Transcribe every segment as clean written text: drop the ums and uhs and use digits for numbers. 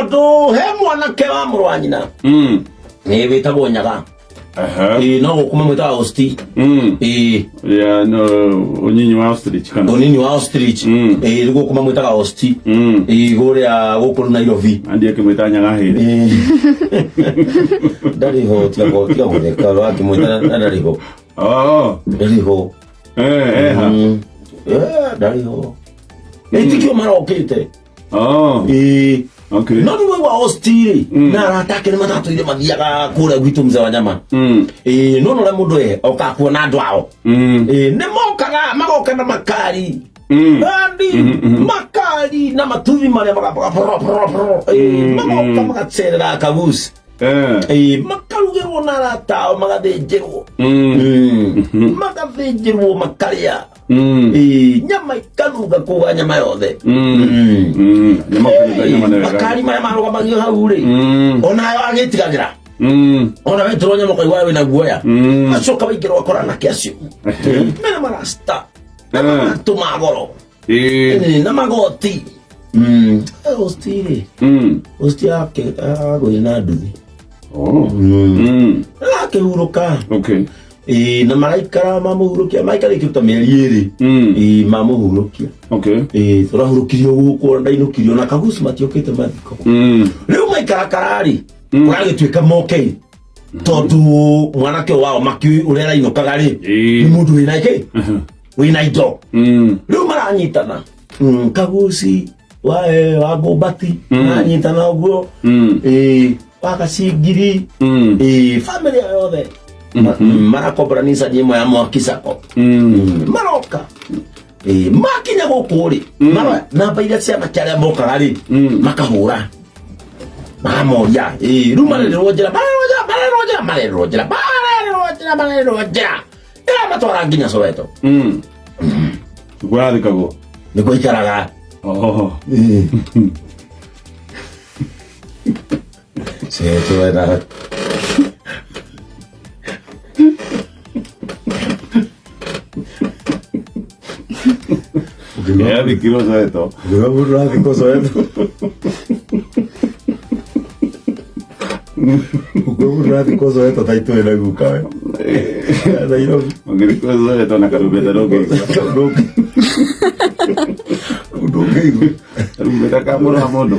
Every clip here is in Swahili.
tondu he mwanake wa mũrũ wa nyina nĩ wĩtagwo Nyaga. No kuma mwĩtaga Osti. No ũnyinyi wa ostrich kana ũnyinyi wa ostrich. Rĩu kuma mwĩtaga Osti. Gũrĩa gũkũ Nairobi andie kĩmwĩta Nyaga hĩrĩ ndarĩ ho tiga gũtheka wakĩmwĩta ndarĩ ho. Ndarĩ ho ndarĩ ho tikio marokĩte. Okay. No nĩ wa Osti na aratake nĩ matatũire mathiaga kũrĩa gwitũ Mzee wa Nyama. No no mũndũ oka kuona andũ ao nĩ mokaga magoka na makari makari na matuthi marĩa magoka magacerera kabuci makarugĩrwo na arata magathĩnjĩrwo makarĩa nyama ikaruga kuga nyama yothe makari marĩa marũgamagio hau rĩ onayo agĩtigagĩra ona wetũrwo nyama ũkaigua wĩna guoya acoka waingĩrwo akora anake acio mena marasta na maratũ ma goro na magoti. Osti rĩ Osti yake agũrĩ na nduthi akĩhurũka na maraikara mamũhurũkia maikarĩkie ta mĩeri ĩrĩ mamũhurũkia tũrahurũkirio gũkũ ndainũkirio na kabuci matiũkĩte mathiko rĩu maikarakara rĩ kũragĩtuĩka moke tondũ mwanake wao makĩũĩ ũrĩa arainũkaga rĩ nĩ mũndũ wĩna kĩ wĩna indo rĩu maranyitana kabuci wa Ngũmbati maranyitana ũguo wa Gacingiri family yothe marakomboranisa nyĩmwe ya Mwaki Sacco maroka makinya gũkũ rĩ namba iria ciana kĩarĩa mokaga rĩ makahũra maramoria rĩu marererwo njĩra matwara nginya Soweto gwathikagwo nĩkuo ikaraga. Soweto wena thikirwo Soweto thikwo Soweto thikwo Soweto taitũ wĩna gukawe Nairobi ngĩthikwo Soweto na karumbeta ndũngĩigua karumbeta ka mũndũ wa mũndũ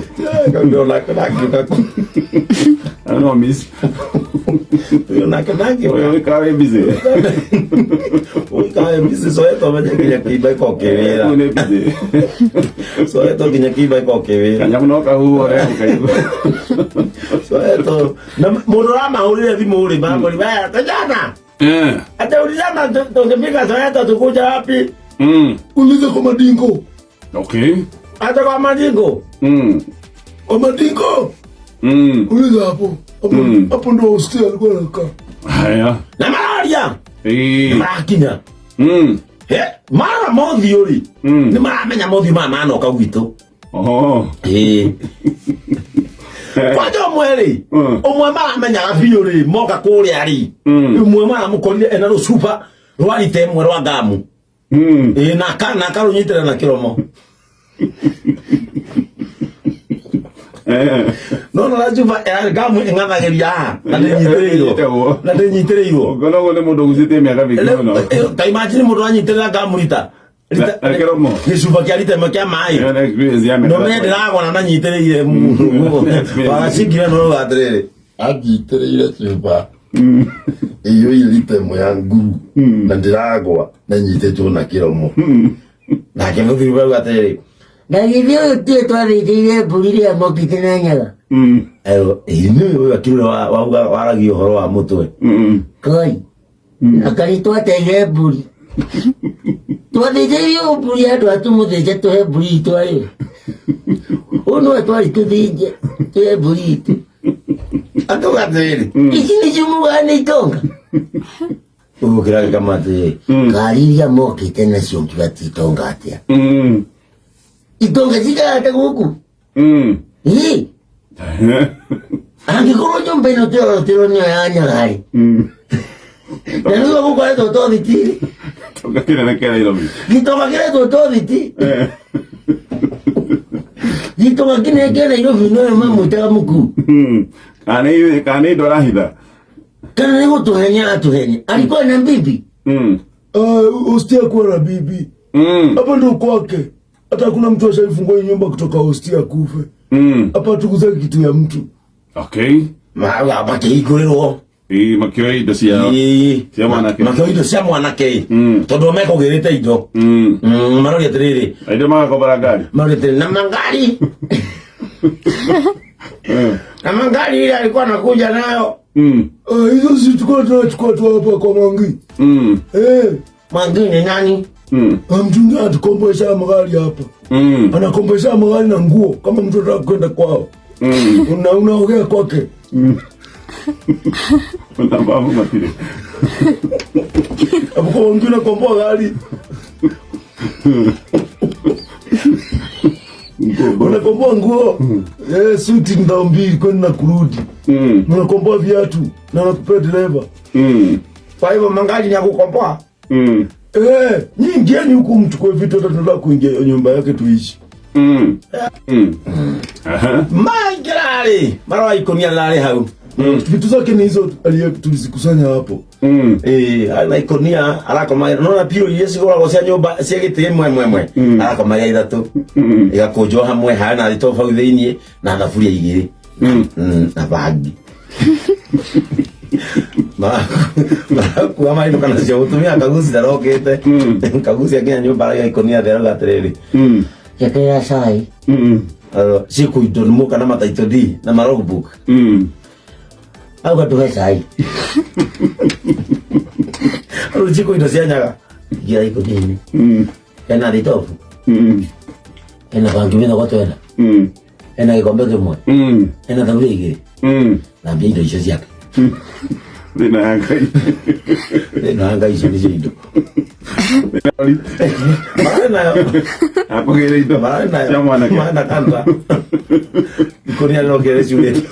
no miss nake wĩkawe busy Soweto menye nginya kĩimba ĩkokĩwĩra Soweto nginya kĩimba ĩkokĩwĩra kanyamu no kahuho ũkaigua Soweto na mũndũ ũramahũrĩre thimũ rĩ mamũri waya kijana ata ulisema tungefika Soweto tukuja wapi? Uliza kwa Madingo. Okay. Hata kwa Madingo. Kwa Madingo. Uliza hapo. Hapo ndo Osti alikuwa anakaa. Haya. Na malaria. Makinya. Mara mothi uri. Ni maramenya mothi mama anoka gwitũ. Kwaja mweri umwe maramenyaga biũ rĩ moka kũrĩa rĩ umwe maramũkorire ena rũcuba rwa rita ĩmwe rwa ngamu na akarũnyitĩra na kĩromo no na juba ngamu ĩng'athagĩria na ndĩnyitĩrĩirwo ngoragwo nĩ mũndũ ũgucĩtie mĩaka mĩingĩ mũno ta imagine mũndũ anyitĩrĩra ngamu rita gĩcuba kĩa rita ĩmwe kĩa maĩ no ndĩragona na nyitĩrĩire wagacingire no rũgatĩrĩrĩ anyitĩrĩire cuba ĩiyũire rita ĩmwe ya nguru na ndĩragwa na nyitĩtwo na kĩromo nake mũthuri rĩu atĩrĩrĩ na githĩ ũyũ tiĩ twathĩnjĩire mbũri rĩrĩa mokĩte na Nyaga nĩwe ũyũ akĩrũra waragia ũhoro wa mũtwe koi akarĩ twateire mbũri twathĩnjĩirio mbũri andũ atũmũthĩnje tũhe mbũri itũ arĩ ũyũ nĩwe twarĩ tũthĩnje tũhe mbũri itũ akauga atĩrĩrĩ ici nĩcio mugaga nĩ itonga ũguo kĩragĩka atĩrĩrĩ ngari iria mokĩte nacio ngiuga ti itonga atĩa itonga cikaraga gũkũ angĩkorwo nyũmba ĩno tĩorotĩrwo nĩyo ya Nyaga rĩ na nĩguo gũkoretwo tothiti Gĩtonga kĩnene kĩa Nairobi gĩtonga kĩretwo tothiti Gito ngakine kena ilo vino mama utaka muku. Kane dora hida. Kana nego tuhenya. Alikuwa na bibi. Hostia kuwa na bibi. Hapa ndo kwake. Hata kuna mtu ashaifungua nyumba kutoka hostia kufe. Hapa tukuza kitu ya mtu. Okay. Hapa kiikuriro. Makio indo cia mwanake. Makio indo cia mwanake. Tondu meko gerete indo. Marori atiriri. Indo magakombora ngari. Marori atiriri na mangari. Na mangari ile alikuwa anakuja nayo. Hizo si tunachukua tu hapa kwa Mangi. Mangi ni nani? Mchungi atukombesha magari hapa. Anakombesha magari na nguo kama mtu anataka kwenda kwao. Unaongea kwake. Unababu matire. Hapo kwa wengine komboa gari. Unakomboa nguo. Suti ndio mbili kwenda kurudi. Unakomboa viatu na nakupea dereva. Kwa hivyo magari ni ya kukomboa. Nyingieni huku mchukue vitu hata tunataka kuingia nyumba yake tuishi. Maigirari. Mara ikonia lale hau. Vitu zake ni hizo tulizikusanya hapo. Ana ikonia alako mai. Nona pio yesi gola gosia nyumba siagite mwe. Alako mai ithatu. Igakojo hamwe hana alitofa uthiini na thaburia igiri. Na bagi. Kwa mai kana cio utumia kagusi darokete. Kagusi aginya nyumba ya ikonia deraga atiriri. Yakira sai. Siku idonumo kana mataito di na logbook. Au katuhe sai. Siku ido sianyaga. Gira iko dini. Ena ditofu. Ena bangimina kwa twena. Ena kikombe kimwe. Ena thaburia igiri. Na mbia indo icio ciake. Thina yangai. Thina yangai icio nicio indo. Marana. Hapo gere indo. Marana. Cia mwanake. Marana kanta. Ikonia no gere ciure.